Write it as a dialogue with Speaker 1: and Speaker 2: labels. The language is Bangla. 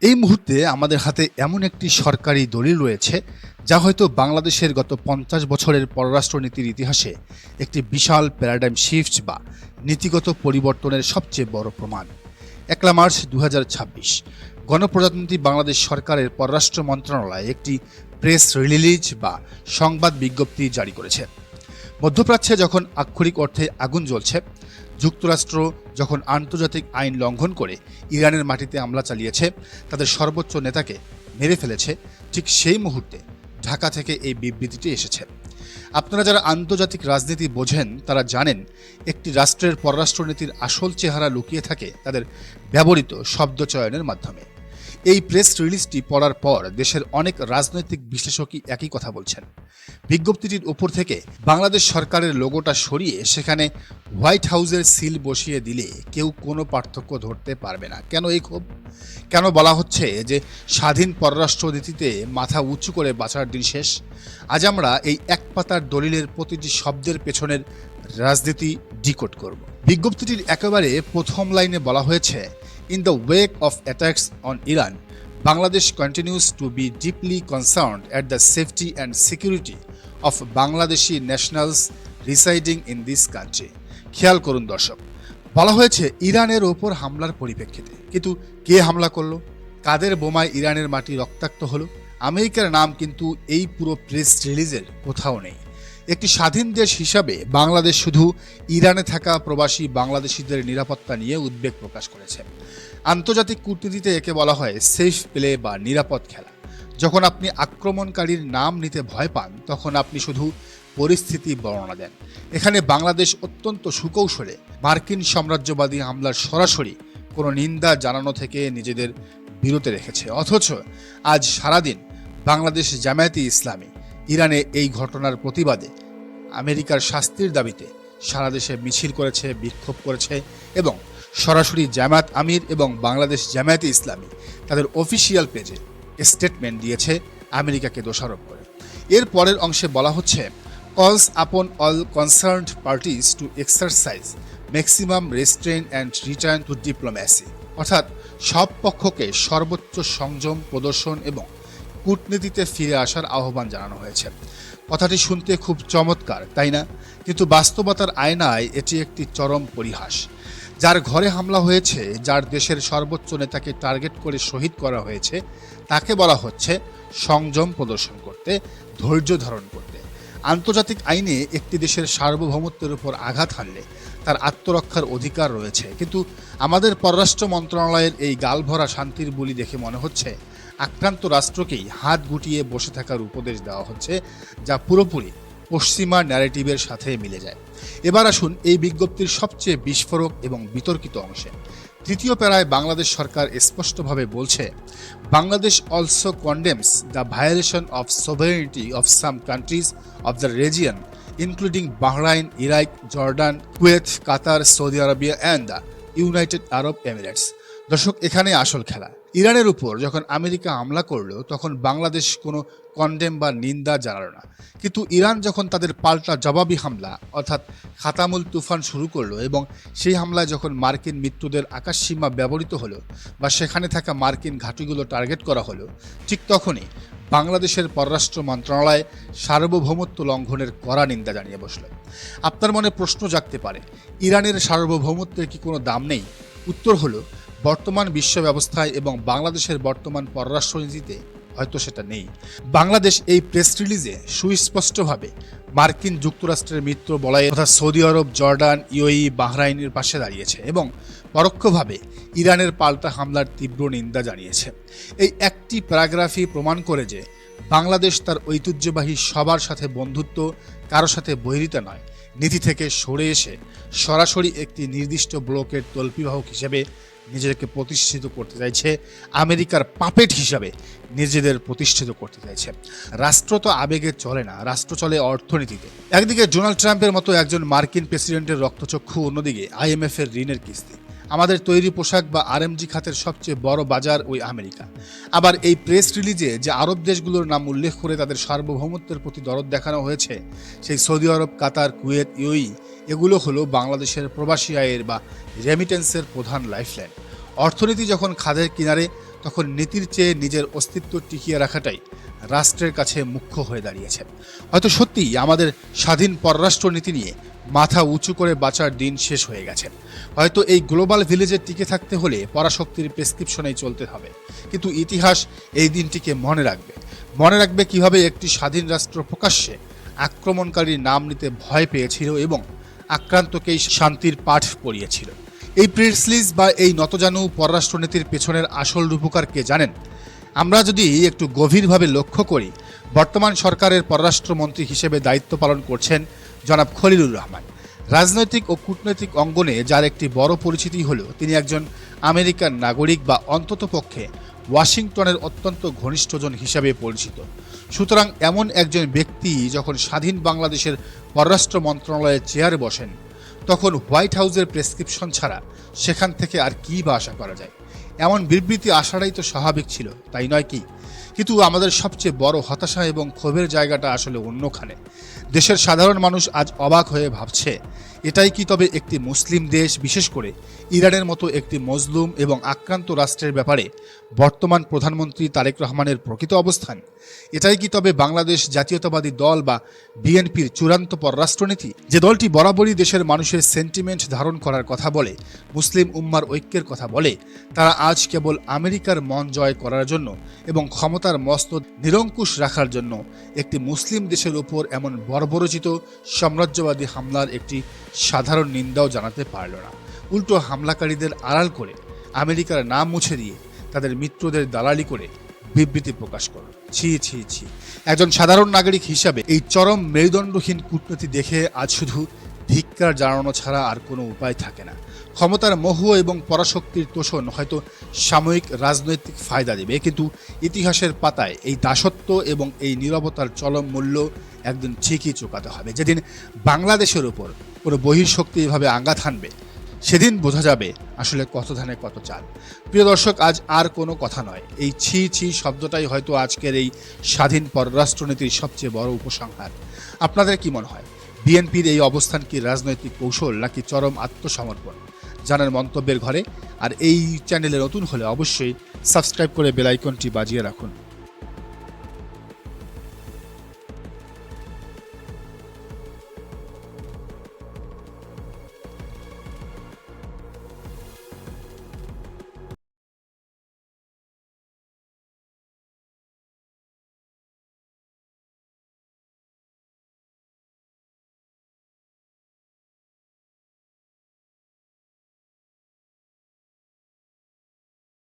Speaker 1: এই মুহূর্তে আমাদের হাতে এমন একটি সরকারি দলিল রয়েছে যা হয়তো বাংলাদেশের গত ৫০ বছরের পররাষ্ট্রনীতির ইতিহাসে একটি বিশাল প্যারাডাইম শিফট বা নীতিগত পরিবর্তনের সবচেয়ে বড় প্রমাণ। ১ মার্চ ২০২৬ গণপ্রজাতন্ত্রী বাংলাদেশ সরকারের পররাষ্ট্র মন্ত্রণালয় একটি প্রেস রিলিজ বা সংবাদ বিজ্ঞপ্তি জারি করেছে। মধ্যপ্রাচ্যে যখন আক্ষরিক অর্থে আগুন জ্বলছে, যুক্তরাষ্ট্র যখন আন্তর্জাতিক আইন লঙ্ঘন করে ইরানের মাটিতে হামলা চালিয়েছে, তাদের সর্বোচ্চ নেতাকে মেরে ফেলেছে, ঠিক সেই মুহূর্তে ঢাকা থেকে এই বিবৃতিটি এসেছে। আপনারা যারা আন্তর্জাতিক রাজনীতি বোঝেন তারা জানেন, একটি রাষ্ট্রের পররাষ্ট্রনীতির আসল চেহারা লুকিয়ে থাকে তাদের ব্যবহৃত শব্দচয়নের মাধ্যমে। এই প্রেস রিলিজটি পড়ার পর দেশের অনেক রাজনৈতিক বিশ্লেষকই একই কথা বলছেন। বিজ্ঞপ্তিটির উপর থেকে বাংলাদেশ সরকারের লোগোটা সরিয়ে সেখানে হোয়াইট হাউসের সিল বসিয়ে দিলে কেউ কোনো পার্থক্য ধরতে পারবে না। কেন এই ক্ষোভ? কেন বলা হচ্ছে যে স্বাধীন পররাষ্ট্রনীতিতে মাথা উঁচু করে বাঁচার দিন শেষ? আজ আমরা এই এক পাতার দলিলের প্রতিটি শব্দের পেছনের রাজনীতি ডিকোড করব। বিজ্ঞপ্তিটির একেবারে প্রথম লাইনে বলা হয়েছে, In the wake of attacks on Iran, Bangladesh continues to be deeply concerned at the safety and security of Bangladeshi nationals residing in this country. খেয়াল করুন দর্শক, বলা হয়েছে ইরানের ওপর হামলার পরিপ্রেক্ষিতে, কিন্তু কে হামলা করলো? কাদের বোমায় ইরানের মাটি রক্তাক্ত হলো? আমেরিকার নাম কিন্তু এই পুরো প্রেস রিলিজের কোথাও নেই। একটি স্বাধীন দেশ হিসাবে বাংলাদেশ শুধু ইরানে থাকা প্রবাসী বাংলাদেশিদের নিরাপত্তা নিয়ে উদ্বেগ প্রকাশ করেছে। আন্তর্জাতিক কূটনীতিতে একে বলা হয় সেফ প্লে বা নিরাপদ খেলা। যখন আপনি আক্রমণকারীর নাম নিতে ভয় পান, তখন আপনি শুধু পরিস্থিতি বর্ণনা দেন। এখানে বাংলাদেশ অত্যন্ত সুকৌশলে মার্কিন সাম্রাজ্যবাদী হামলার সরাসরি কোনো নিন্দা জানানো থেকে নিজেদের বিরত রেখেছে। অথচ আজ সারাদিন বাংলাদেশ জামায়াতে ইসলামী ইরানে এই ঘটনার প্রতিবাদে আমেরিকার শাস্তির দাবিতে সারা দেশে মিছিল করেছে, বিক্ষোভ করেছে এবং সরাসরি জামায়াত আমির এবং বাংলাদেশ জামায়াতে ইসলামী তাদের অফিসিয়াল পেজে স্টেটমেন্ট দিয়েছে আমেরিকাকে দোষারোপ করে। এর পরের অংশে বলা হচ্ছে, calls upon all concerned parties to exercise maximum restraint and return to diplomacy, অর্থাৎ সব পক্ষকে সর্বোচ্চ সংযম প্রদর্শন এবং কূটনীতিতে ফিরে আসার আহ্বান জানানো হয়েছে। কথাটি শুনতে খুব চমৎকার, তাই না? কিন্তু বাস্তবতার আয়নায় এটি একটি চরম পরিহাস। যার ঘরে হামলা হয়েছে, যার দেশের সর্বোচ্চ নেতাকে টার্গেট করে শহীদ করা হয়েছে, তাকে বলা হচ্ছে সংযম প্রদর্শন করতে, ধৈর্য ধারণ করতে। আন্তর্জাতিক আইনে একটি দেশের সার্বভৌমত্বের উপর আঘাত হানলে তার আত্মরক্ষার অধিকার রয়েছে, কিন্তু আমাদের পররাষ্ট্র মন্ত্রণালয়ের এই গালভরা শান্তির বুলি দেখে মনে হচ্ছে আক্রান্ত রাষ্ট্রকেই হাত গুটিয়ে বসে থাকার উপদেশ দেওয়া হচ্ছে, যা পুরোপুরি পশ্চিমা ন্যারেটিভের সাথে মিলে যায়। এবার আসুন এই বিজ্ঞপ্তির সবচেয়ে বিস্ফোরক এবং বিতর্কিত অংশে। তৃতীয় প্যারায় বাংলাদেশ সরকার স্পষ্টভাবে বলছে, Bangladesh also condemns the violation of sovereignty of some countries of the region including Bahrain, Iraq, Jordan, Kuwait, Qatar, Saudi Arabia and the United Arab Emirates. দর্শক, এখানে আসল খেলা। ইরানের উপর যখন আমেরিকা হামলা করলো, তখন বাংলাদেশ কোনো কন্ডেম বা নিন্দা জানালো না, কিন্তু ইরান যখন তাদের পাল্টা জবাবি হামলা অর্থাৎ খাতামুল তুফান শুরু করলো এবং সেই হামলায় যখন মার্কিন মিত্রদের আকাশসীমা ব্যবহৃত হলো বা সেখানে থাকা মার্কিন ঘাঁটিগুলো টার্গেট করা হলো, ঠিক তখনই বাংলাদেশের পররাষ্ট্র মন্ত্রণালয় সার্বভৌমত্ব লঙ্ঘনের কড়া নিন্দা জানিয়ে বসল। আপনার মনে প্রশ্ন জাগতে পারে, ইরানের সার্বভৌমত্বের কি কোনো দাম নেই? উত্তর হলো, বর্তমান বিশ্ব ব্যবস্থায় এবং বাংলাদেশের বর্তমান পররাষ্ট্রনীতিতে হয়তো সেটা নেই। বাংলাদেশ এই প্রেস রিলিজে সুস্পষ্টভাবে মার্কিন যুক্তরাষ্ট্রের মিত্র বলয়ে তথা সৌদি আরব, জর্ডান, ইউএই, বাহরাইনের পাশে দাঁড়িয়েছে এবং পরোক্ষভাবে ইরানের পাল্টা হামলার তীব্র নিন্দা জানিয়েছে। এই একটি প্যারাগ্রাফই প্রমাণ করে যে বাংলাদেশ তার ঐতিহ্যবাহী সবার সাথে বন্ধুত্ব, কারো সাথে বৈরিতা নয়, নীতি থেকে সরে এসে সরাসরি একটি নির্দিষ্ট ব্লকের তল্পিবাহক হিসেবে নিজেদেরকে প্রতিষ্ঠিত করতে চাইছে, আমেরিকার পাপেট হিসাবে নিজেদের প্রতিষ্ঠিত করতে চাইছে। রাষ্ট্র তো আবেগে চলে না, রাষ্ট্র চলে অর্থনীতিতে। একদিকে ডোনাল্ড ট্রাম্পের মতো একজন মার্কিন প্রেসিডেন্টের রক্তচক্ষু, অন্যদিকে IMF এর ঋণের কিস্তি। আমাদের তৈরি পোশাক বা আরএমজি খাতের সবচেয়ে বড় বাজার ওই আমেরিকা। আবার এই প্রেস রিলিজে যে আরব দেশগুলোর নাম উল্লেখ করে তাদের সার্বভৌমত্বের প্রতি দরদ দেখানো হয়েছে, সেই সৌদি আরব, কাতার, কুয়েত, ইউএই, এগুলো হলো বাংলাদেশের প্রবাসী আয়ের বা রেমিটেন্সের প্রধান লাইফলাইন। অর্থনীতি যখন খাদের কিনারে, তখন নীতির চেয়ে নিজের অস্তিত্ব টিকিয়ে রাখাটাই রাষ্ট্রের কাছে মুখ্য হয়ে দাঁড়িয়েছে। হয়তো সত্যিই আমাদের স্বাধীন পররাষ্ট্রনীতি নিয়ে মাথা উঁচু করে বাঁচার দিন শেষ হয়ে গেছে। হয়তো এই গ্লোবাল ভিলেজে টিকে থাকতে হলে পরাশক্তির প্রেসক্রিপশনেই চলতে হবে। কিন্তু ইতিহাস এই দিনটিকে মনে রাখবে কিভাবে একটি স্বাধীন রাষ্ট্র প্রকাশ্যে আক্রমণকারীর নাম নিতে ভয় পেয়েছিল এবং আক্রান্তকেই শান্তির পাঠ পড়িয়েছিল। এই প্রেস রিলিজ বা এই নতজানু পররাষ্ট্রনীতির পেছনের আসল রূপকার কে জানেন? আমরা যদি একটু গভীরভাবে লক্ষ্য করি, বর্তমান সরকারের পররাষ্ট্রমন্ত্রী হিসেবে দায়িত্ব পালন করছেন জনাব খলিলুর রহমান। রাজনৈতিক ও কূটনৈতিক অঙ্গনে যার একটি বড় পরিচিতি হলো তিনি একজন আমেরিকান নাগরিক বা অন্ততপক্ষে ওয়াশিংটনের অত্যন্ত ঘনিষ্ঠজন হিসাবে পরিচিত। সুতরাং এমন একজন ব্যক্তি যখন স্বাধীন বাংলাদেশের পররাষ্ট্র মন্ত্রণালয়ের চেয়ারে বসেন, তখন হোয়াইট হাউসের প্রেসক্রিপশন ছাড়া সেখান থেকে আর কী বা আশা করা যায়? এমন বিবৃতি আসাটাই তো স্বাভাবিক ছিল, তাই নয় কি? কিন্তু আমাদের সবচেয়ে বড় হতাশা এবং ক্ষোভের জায়গাটা আসলে অন্যখানে। দেশের সাধারণ মানুষ আজ অবাক হয়ে ভাবছে, এটাই কি তবে একটি মুসলিম দেশ, বিশেষ করে ইরানের মতো একটি মজলুম এবং আক্রান্ত রাষ্ট্রের ব্যাপারে বর্তমান প্রধানমন্ত্রী তারেক রহমানের প্রকৃত অবস্থান? এটাই কি তবে বাংলাদেশ জাতীয়তাবাদী দল বা বিএনপির চূড়ান্ত পররাষ্ট্রনীতি? যে দলটি বরাবরই দেশের মানুষের সেন্টিমেন্ট ধারণ করার কথা বলে, মুসলিম উম্মার ঐক্যের কথা বলে, তারা আজ কেবল আমেরিকার মন জয় করার জন্য এবং ক্ষমতার মস্তদ নিরঙ্কুশ রাখার জন্য একটি মুসলিম দেশের উপর এমন বর্বরচিত সাম্রাজ্যবাদী হামলার একটি সাধারণ নিন্দাও জানাতে পারল না। উল্টো হামলাকারীদের আড়াল করে আমেরিকার নাম মুছে দিয়ে তাদের মিত্রদের দালালি করে বিবৃতি প্রকাশ করল। ছি ছি ছি! একজন সাধারণ নাগরিক হিসাবে এই চরম মেরুদণ্ডহীন কূটনীতি দেখে আজ শুধু ধিক্কার জানানো ছাড়া আর কোনো উপায় থাকে না। ক্ষমতার মোহ এবং পরাশক্তির তোষণ হয়তো সাময়িক রাজনৈতিক ফায়দা দেবে, কিন্তু ইতিহাসের পাতায় এই দাসত্ব এবং এই নীরবতার চরম মূল্য একদিন ঠিকই চুকাতে হবে। যেদিন বাংলাদেশের উপর কোনো বহিঃশক্তি এভাবে আঘাত হানবে, সেদিন বোঝা যাবে আসলে কত ধানে কত চাল। প্রিয় দর্শক, আজ আর কোনো কথা নয়, এই ছি ছি শব্দটাই হয়তো আজকের এই স্বাধীন পররাষ্ট্রনীতির সবচেয়ে বড় উপসংহার। আপনাদের কি মনে হয়, বিএনপির এই অবস্থান কি রাজনৈতিক কৌশল নাকি চরম আত্মসমর্পণ? জানার মন্তব্যের ঘরে। আর এই চ্যানেলে নতুন হলে অবশ্যই সাবস্ক্রাইব করে বেল আইকনটি বাজিয়ে রাখুন।